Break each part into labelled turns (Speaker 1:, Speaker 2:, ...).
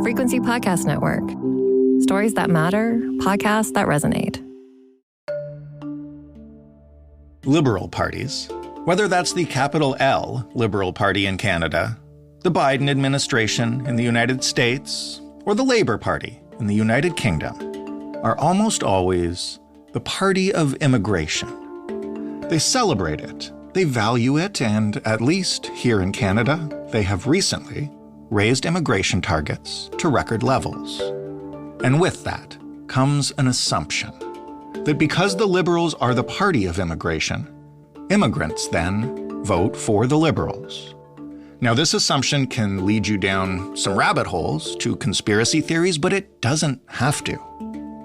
Speaker 1: Frequency Podcast Network. Stories that matter, podcasts that resonate.
Speaker 2: Liberal parties, whether that's the capital L Liberal Party in Canada, the Biden administration in the United States, or the Labour Party in the United Kingdom, are almost always the party of immigration. They celebrate it, they value it, and at least here in Canada, they have recently raised immigration targets to record levels. And with that comes an assumption that because the Liberals are the party of immigration, immigrants then vote for the Liberals. Now, this assumption can lead you down some rabbit holes to conspiracy theories, but it doesn't have to.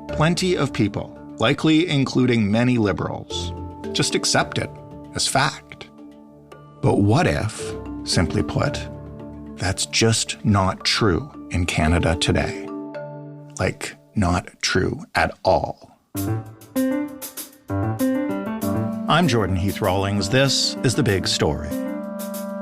Speaker 2: Plenty of people, likely including many Liberals, just accept it as fact. But what if, simply put, that's just not true in Canada today? Like, not true at all. I'm Jordan Heath Rawlings. This is The Big Story.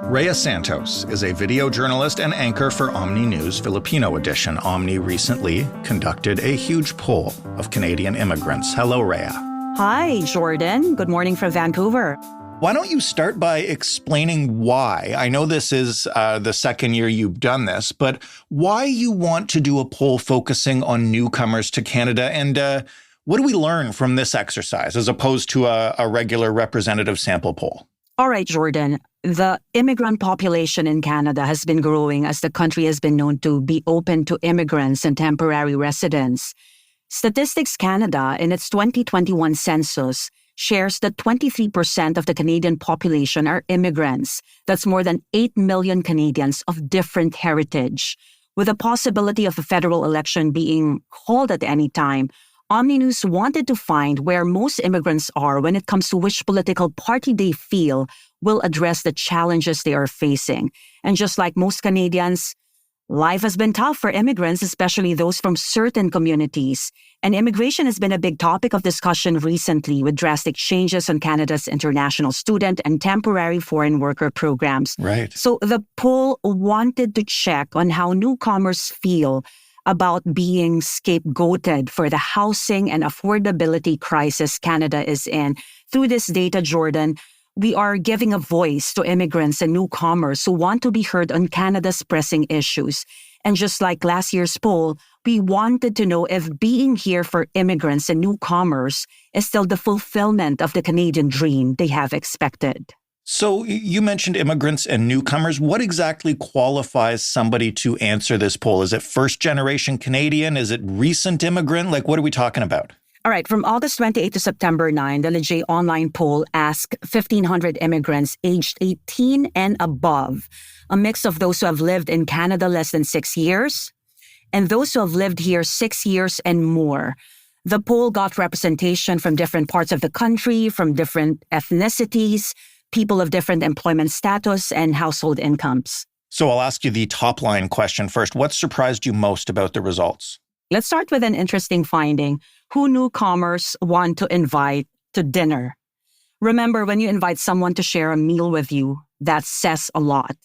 Speaker 2: Rhea Santos is a video journalist and anchor for OMNI News Filipino Edition. OMNI recently conducted a huge poll of Canadian immigrants. Hello, Rhea.
Speaker 3: Hi, Jordan. Good morning from Vancouver.
Speaker 2: Why don't you start by explaining why? I know this is the second year you've done this, but why you want to do a poll focusing on newcomers to Canada, and what do we learn from this exercise as opposed to a regular representative sample poll?
Speaker 3: All right, Jordan. The immigrant population in Canada has been growing as the country has been known to be open to immigrants and temporary residents. Statistics Canada, in its 2021 census, shares that 23% of the Canadian population are immigrants. That's more than 8 million Canadians of different heritage. With the possibility of a federal election being called at any time, OMNI News wanted to find where most immigrants are when it comes to which political party they feel will address the challenges they are facing. And just like most Canadians, life has been tough for immigrants, especially those from certain communities. And immigration has been a big topic of discussion recently with drastic changes on Canada's international student and temporary foreign worker programs.
Speaker 2: Right.
Speaker 3: So the poll wanted to check on how newcomers feel about being scapegoated for the housing and affordability crisis Canada is in. Through this data, Jordan, we are giving a voice to immigrants and newcomers who want to be heard on Canada's pressing issues. And just like last year's poll, we wanted to know if being here for immigrants and newcomers is still the fulfillment of the Canadian dream they have expected.
Speaker 2: So you mentioned immigrants and newcomers. What exactly qualifies somebody to answer this poll? Is it first-generation Canadian? Is it recent immigrant? Like, what are we talking about?
Speaker 3: All right, from August 28 to September 9, the Leger online poll asked 1,500 immigrants aged 18 and above, a mix of those who have lived in Canada less than 6 years and those who have lived here 6 years and more. The poll got representation from different parts of the country, from different ethnicities, people of different employment status and household incomes.
Speaker 2: So I'll ask you the top line question first. What surprised you most about the results?
Speaker 3: Let's start with an interesting finding. Who newcomers want to invite to dinner? Remember, when you invite someone to share a meal with you, that says a lot.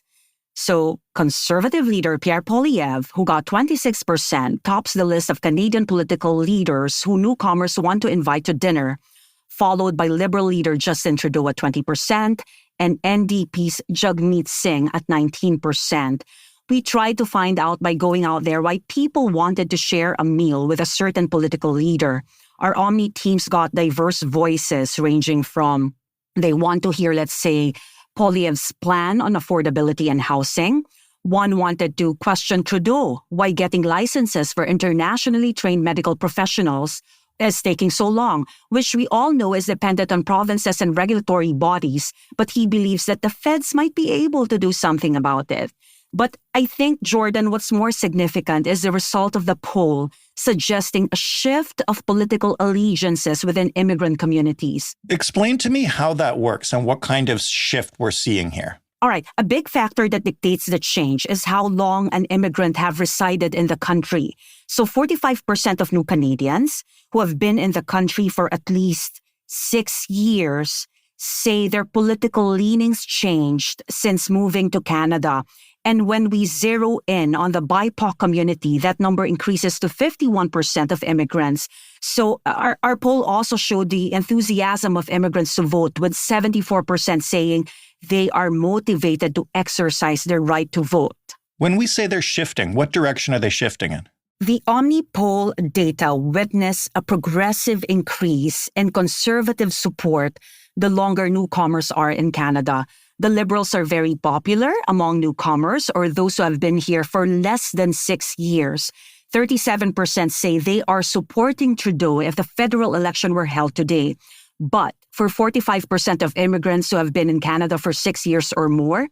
Speaker 3: So Conservative leader Pierre Poilievre, who got 26%, tops the list of Canadian political leaders who newcomers want to invite to dinner, followed by Liberal leader Justin Trudeau at 20% and NDP's Jagmeet Singh at 19%. We tried to find out by going out there why people wanted to share a meal with a certain political leader. Our OMNI teams got diverse voices ranging from they want to hear, let's say, Poilievre's plan on affordability and housing. One wanted to question Trudeau, why getting licenses for internationally trained medical professionals is taking so long, which we all know is dependent on provinces and regulatory bodies, but he believes that the feds might be able to do something about it. But I think, Jordan, what's more significant is the result of the poll suggesting a shift of political allegiances within immigrant communities.
Speaker 2: Explain to me how that works and what kind of shift we're seeing here.
Speaker 3: All right, a big factor that dictates the change is how long an immigrant have resided in the country. So 45% of new Canadians who have been in the country for at least 6 years say their political leanings changed since moving to Canada. And when we zero in on the BIPOC community, that number increases to 51% of immigrants. So our poll also showed the enthusiasm of immigrants to vote, with 74% saying they are motivated to exercise their right to vote.
Speaker 2: When we say they're shifting, what direction are they shifting in?
Speaker 3: The OMNI poll data witness a progressive increase in conservative support the longer newcomers are in Canada. The Liberals are very popular among newcomers or those who have been here for less than 6 years. 37% say they are supporting Trudeau if the federal election were held today. But for 45% of immigrants who have been in Canada for 6 years or more,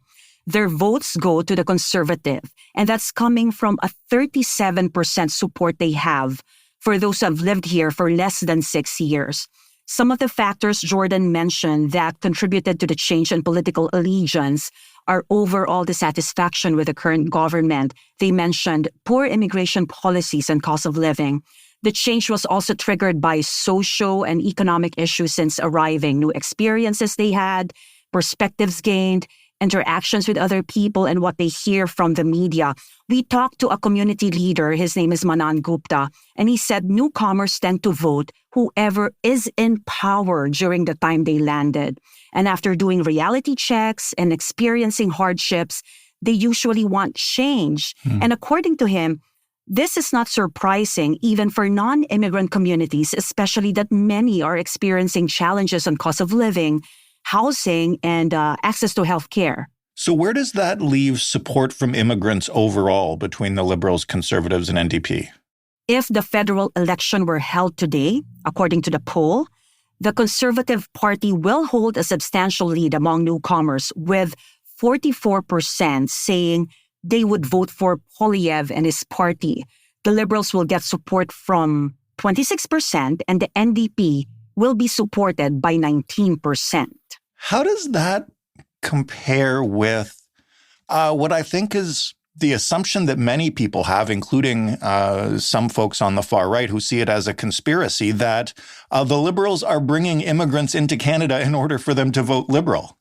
Speaker 3: their votes go to the Conservative. And that's coming from a 37% support they have for those who have lived here for less than 6 years. Some of the factors Jordan mentioned that contributed to the change in political allegiance are overall dissatisfaction with the current government. They mentioned poor immigration policies and cost of living. The change was also triggered by socio and economic issues since arriving, new experiences they had, perspectives gained, interactions with other people, and what they hear from the media. We talked to a community leader, his name is Manan Gupta, and he said newcomers tend to vote whoever is in power during the time they landed. And after doing reality checks and experiencing hardships, they usually want change. And according to him, this is not surprising even for non-immigrant communities, especially that many are experiencing challenges on cost of living, housing, and access to health care.
Speaker 2: So where does that leave support from immigrants overall between the Liberals, Conservatives, and NDP?
Speaker 3: If the federal election were held today, according to the poll, the Conservative Party will hold a substantial lead among newcomers, with 44% saying they would vote for Poilievre and his party. The Liberals will get support from 26%, and the NDP will be supported by 19%.
Speaker 2: How does that compare with what I think is the assumption that many people have, including some folks on the far right who see it as a conspiracy, that the Liberals are bringing immigrants into Canada in order for them to vote Liberal?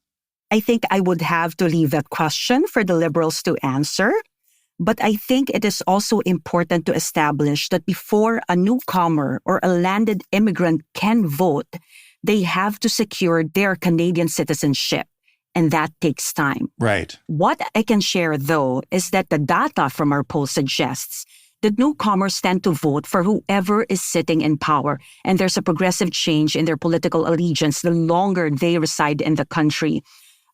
Speaker 3: I think I would have to leave that question for the Liberals to answer. But I think it is also important to establish that before a newcomer or a landed immigrant can vote, they have to secure their Canadian citizenship. And that takes time.
Speaker 2: Right.
Speaker 3: What I can share, though, is that the data from our poll suggests that newcomers tend to vote for whoever is sitting in power. And there's a progressive change in their political allegiance the longer they reside in the country.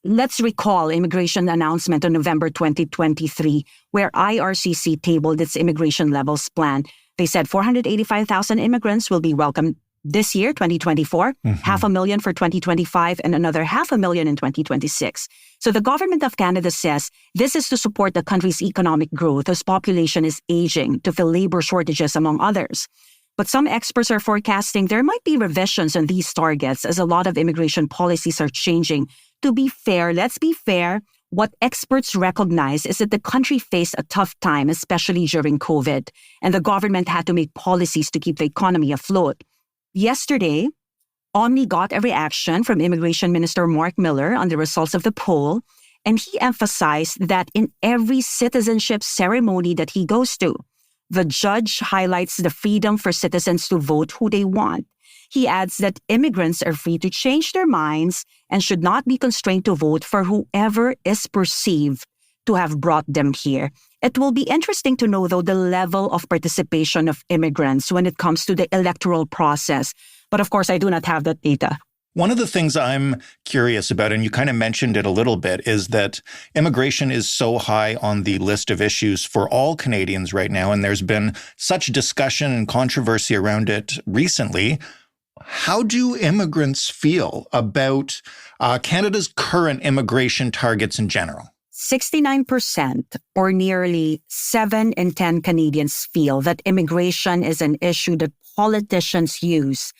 Speaker 3: Let's recall immigration announcement on November 2023, where IRCC tabled its immigration levels plan. They said 485,000 immigrants will be welcomed this year, 2024, 500,000 for 2025, and another 500,000 in 2026. So the Government of Canada says this is to support the country's economic growth as population is aging, to fill labor shortages, among others. But some experts are forecasting there might be revisions on these targets as a lot of immigration policies are changing. To be fair, let's be fair, what experts recognize is that the country faced a tough time, especially during COVID, and the government had to make policies to keep the economy afloat. Yesterday, OMNI got a reaction from Immigration Minister Mark Miller on the results of the poll, and he emphasized that in every citizenship ceremony that he goes to, the judge highlights the freedom for citizens to vote who they want. He adds that immigrants are free to change their minds and should not be constrained to vote for whoever is perceived to have brought them here. It will be interesting to know, though, the level of participation of immigrants when it comes to the electoral process. But of course, I do not have that data.
Speaker 2: One of the things I'm curious about, and you kind of mentioned it a little bit, is that immigration is so high on the list of issues for all Canadians right now, and there's been such discussion and controversy around it recently. How do immigrants feel about Canada's current immigration targets in general?
Speaker 3: 69%, or nearly 7 in 10 Canadians, feel that immigration is an issue that politicians use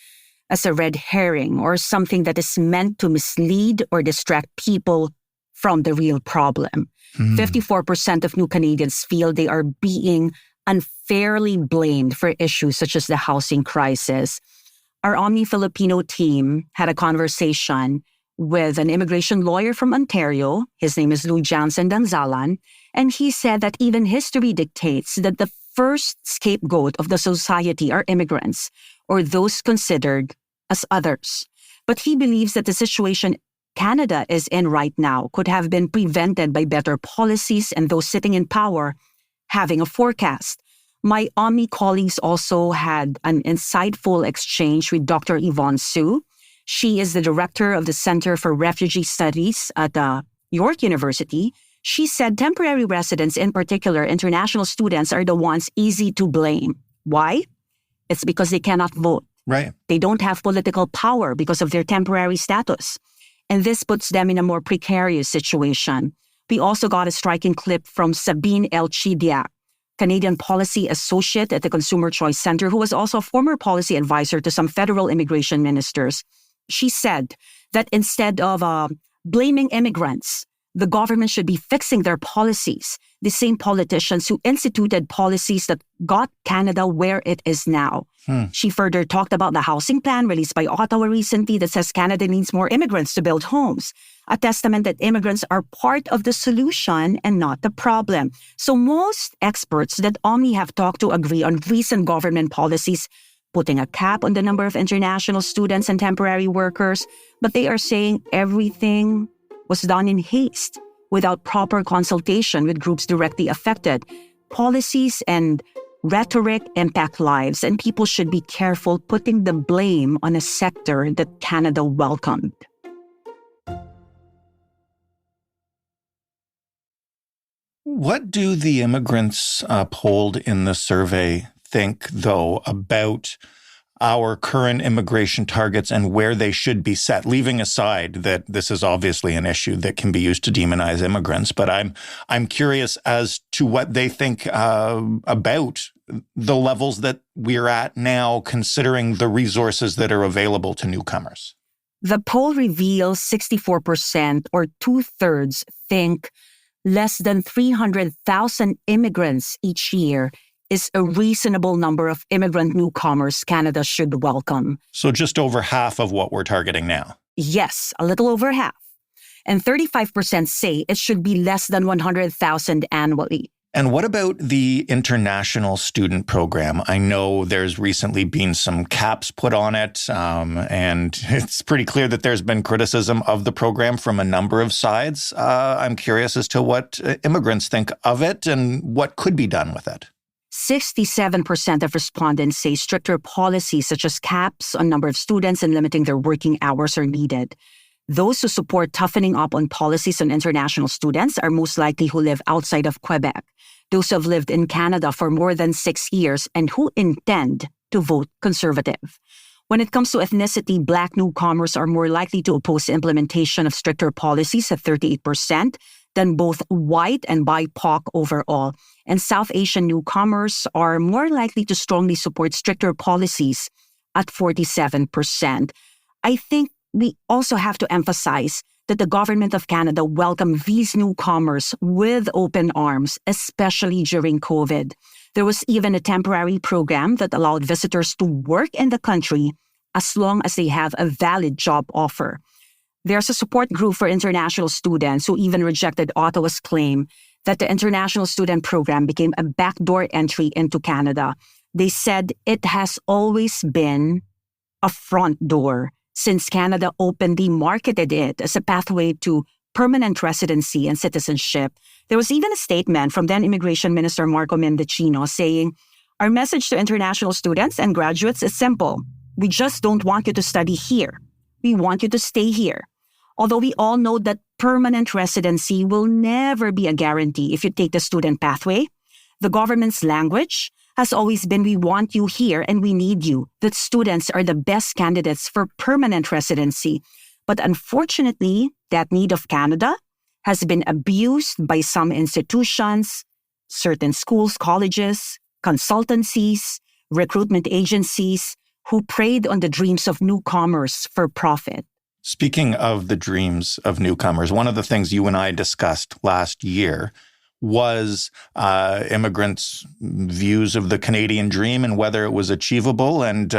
Speaker 3: as a red herring or something that is meant to mislead or distract people from the real problem. 54% of new Canadians feel they are being unfairly blamed for issues such as the housing crisis. Our OMNI Filipino team had a conversation with an immigration lawyer from Ontario. His name is Lou Jansen Danzalan. And he said that even history dictates that the first scapegoat of the society are immigrants, or those considered as others. But he believes that the situation Canada is in right now could have been prevented by better policies and those sitting in power having a forecast. My OMNI colleagues also had an insightful exchange with Dr. Yvonne Su. She is the director of the Center for Refugee Studies at York University. She said temporary residents, in particular international students, are the ones easy to blame. Why? It's because they cannot vote.
Speaker 2: Right.
Speaker 3: They don't have political power because of their temporary status. And this puts them in a more precarious situation. We also got a striking clip from Sabine Elchidiak, Canadian Policy Associate at the Consumer Choice Center, who was also a former policy advisor to some federal immigration ministers. She said that instead of blaming immigrants, the government should be fixing their policies, the same politicians who instituted policies that got Canada where it is now. She further talked about the housing plan released by Ottawa recently that says Canada needs more immigrants to build homes, a testament that immigrants are part of the solution and not the problem. So most experts that OMNI have talked to agree on recent government policies, putting a cap on the number of international students and temporary workers, but they are saying everything was done in haste without proper consultation with groups directly affected. Policies and rhetoric impact lives, and people should be careful putting the blame on a sector that Canada welcomed.
Speaker 2: What do the immigrants polled in the survey think, though, about our current immigration targets and where they should be set, leaving aside that this is obviously an issue that can be used to demonize immigrants? But I'm curious as to what they think about the levels that we're at now, considering the resources that are available to newcomers.
Speaker 3: The poll reveals 64%, or two-thirds, think less than 300,000 immigrants each year is a reasonable number of immigrant newcomers Canada should welcome.
Speaker 2: So just over half of what we're targeting now.
Speaker 3: Yes, a little over half. And 35% say it should be less than 100,000 annually.
Speaker 2: And what about the international student program? I know there's recently been some caps put on it, and it's pretty clear that there's been criticism of the program from a number of sides. I'm curious as to what immigrants think of it and what could be done with it.
Speaker 3: 67% of respondents say stricter policies such as caps on number of students and limiting their working hours are needed. Those who support toughening up on policies on international students are most likely who live outside of Quebec, those who have lived in Canada for more than 6 years and who intend to vote Conservative. When it comes to ethnicity, Black newcomers are more likely to oppose the implementation of stricter policies at 38% than both white and BIPOC overall. And South Asian newcomers are more likely to strongly support stricter policies at 47%. I think we also have to emphasize that the Government of Canada welcomed these newcomers with open arms, especially during COVID. There was even a temporary program that allowed visitors to work in the country as long as they have a valid job offer. There's a support group for international students who even rejected Ottawa's claim that the international student program became a backdoor entry into Canada. They said it has always been a front door since Canada openly marketed it as a pathway to permanent residency and citizenship. There was even a statement from then Immigration Minister Marco Mendicino saying, "Our message to international students and graduates is simple. We just don't want you to study here. We want you to stay here." Although we all know that permanent residency will never be a guarantee if you take the student pathway, the government's language has always been, "We want you here and we need you," that students are the best candidates for permanent residency. But unfortunately, that need of Canada has been abused by some institutions, certain schools, colleges, consultancies, recruitment agencies who preyed on the dreams of newcomers for profit.
Speaker 2: Speaking of the dreams of newcomers, one of the things you and I discussed last year was immigrants' views of the Canadian dream and whether it was achievable. And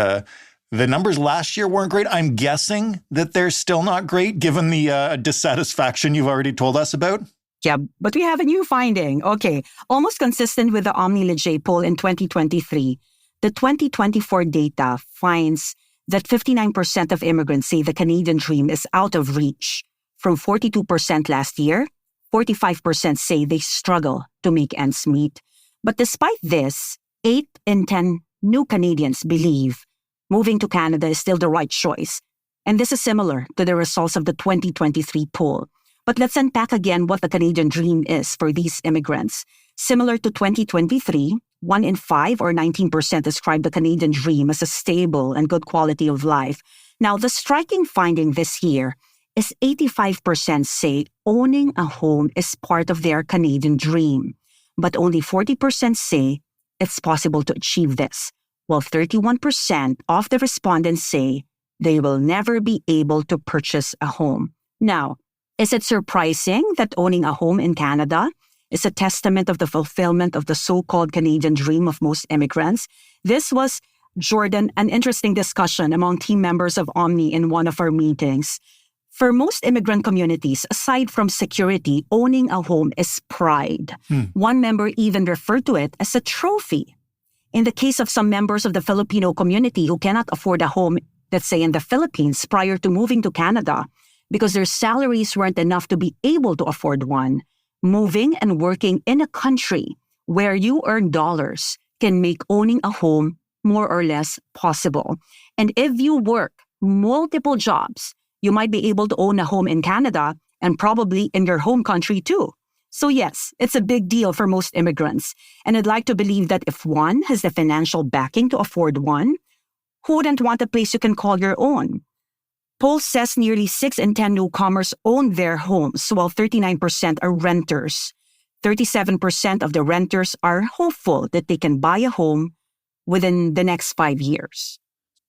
Speaker 2: The numbers last year weren't great. I'm guessing that they're still not great given the dissatisfaction you've already told us about.
Speaker 3: Yeah, but we have a new finding. Okay, almost consistent with the OMNI poll in 2023, the 2024 data finds that 59% of immigrants say the Canadian dream is out of reach. From 42% last year, 45% say they struggle to make ends meet. But despite this, 8 in 10 new Canadians believe moving to Canada is still the right choice. And this is similar to the results of the 2023 poll. But let's unpack again what the Canadian dream is for these immigrants. Similar to 2023, 1 in 5 or 19% describe the Canadian dream as a stable and good quality of life. Now, the striking finding this year is 85% say owning a home is part of their Canadian dream, but only 40% say it's possible to achieve this, while 31% of the respondents say they will never be able to purchase a home. Now, is it surprising that owning a home in Canada is a testament of the fulfillment of the so-called Canadian dream of most immigrants? This was, Jordan, an interesting discussion among team members of OMNI in one of our meetings. For most immigrant communities, aside from security, owning a home is pride. One member even referred to it as a trophy. In the case of some members of the Filipino community who cannot afford a home, let's say in the Philippines, prior to moving to Canada, because their salaries weren't enough to be able to afford one, moving and working in a country where you earn dollars can make owning a home more or less possible. And if you work multiple jobs, you might be able to own a home in Canada and probably in your home country too. So yes, it's a big deal for most immigrants. And I'd like to believe that if one has the financial backing to afford one, who wouldn't want a place you can call your own? Poll says nearly 6 in 10 newcomers own their homes, while 39% are renters. 37% of the renters are hopeful that they can buy a home within the next 5 years.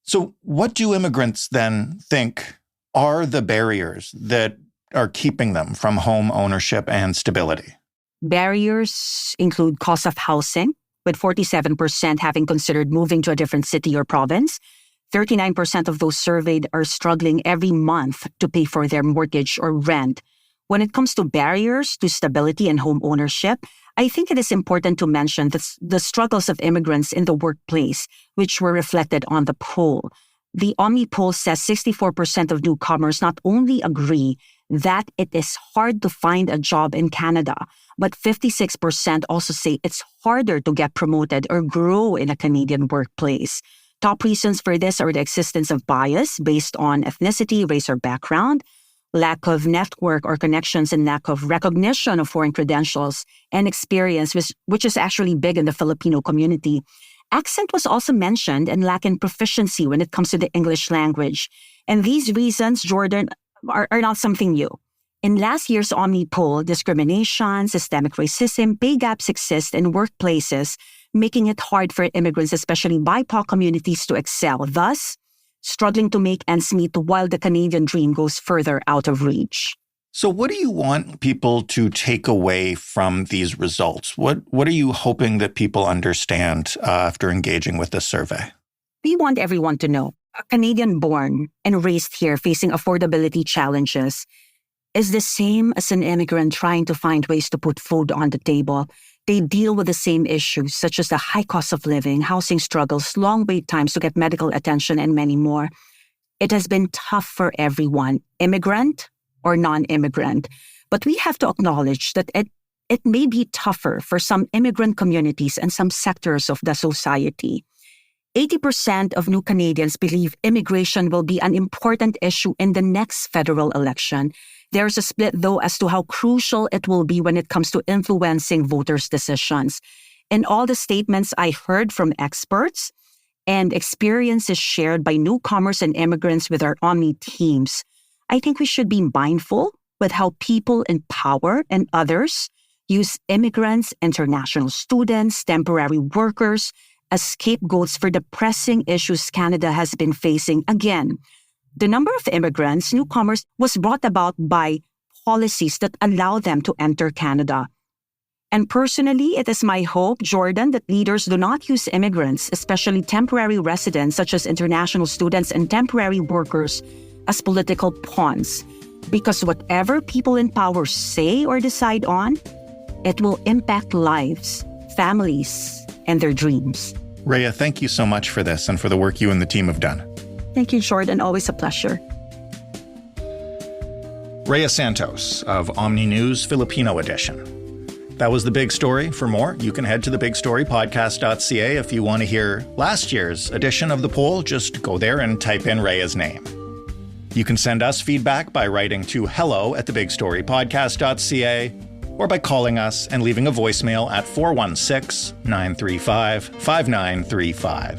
Speaker 2: So what do immigrants then think are the barriers that are keeping them from home ownership and stability?
Speaker 3: Barriers include cost of housing, with 47% having considered moving to a different city or province. 39% of those surveyed are struggling every month to pay for their mortgage or rent. When it comes to barriers to stability and home ownership, I think it is important to mention the struggles of immigrants in the workplace, which were reflected on the poll. The OMNI poll says 64% of newcomers not only agree that it is hard to find a job in Canada, but 56% also say it's harder to get promoted or grow in a Canadian workplace. Top reasons for this are the existence of bias based on ethnicity, race, or background, lack of network or connections, and lack of recognition of foreign credentials and experience, which is actually big in the Filipino community. Accent was also mentioned, and lack in proficiency when it comes to the English language. And these reasons, Jordan, are not something new. In last year's OMNI poll, discrimination, systemic racism, pay gaps exist in workplaces, making it hard for immigrants, especially BIPOC communities, to excel, thus struggling to make ends meet while the Canadian dream goes further out of reach.
Speaker 2: So what do you want people to take away from these results? What are you hoping that people understand after engaging with this survey?
Speaker 3: We want everyone to know a Canadian born and raised here facing affordability challenges is the same as an immigrant trying to find ways to put food on the table. They deal with the same issues, such as the high cost of living, housing struggles, long wait times to get medical attention, and many more. It has been tough for everyone, immigrant or non-immigrant. But we have to acknowledge that it may be tougher for some immigrant communities and some sectors of the society. 80% of new Canadians believe immigration will be an important issue in the next federal election. There's a split, though, as to how crucial it will be when it comes to influencing voters' decisions. In all the statements I heard from experts and experiences shared by newcomers and immigrants with our OMNI teams, I think we should be mindful with how people in power and others use immigrants, international students, temporary workers as scapegoats for the pressing issues Canada has been facing. Again, the number of immigrants, newcomers, was brought about by policies that allow them to enter Canada. And personally, it is my hope, Jordan, that leaders do not use immigrants, especially temporary residents such as international students and temporary workers, as political pawns. Because whatever people in power say or decide on, it will impact lives, families, and their dreams.
Speaker 2: Rhea, thank you so much for this and for the work you and the team have done.
Speaker 3: Thank you, Jordan. Always a pleasure.
Speaker 2: Rhea Santos of OMNI News Filipino Edition. That was the big story. For more, you can head to thebigstorypodcast.ca. If you want to hear last year's edition of the poll, just go there and type in Rhea's name. You can send us feedback by writing to hello@thebigstorypodcast.ca or by calling us and leaving a voicemail at 416-935-5935.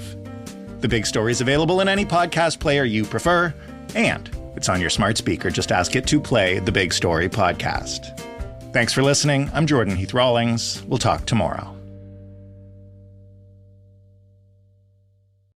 Speaker 2: The Big Story is available in any podcast player you prefer, and it's on your smart speaker. Just ask it to play the Big Story podcast. Thanks for listening. I'm Jordan Heath Rawlings. We'll talk tomorrow.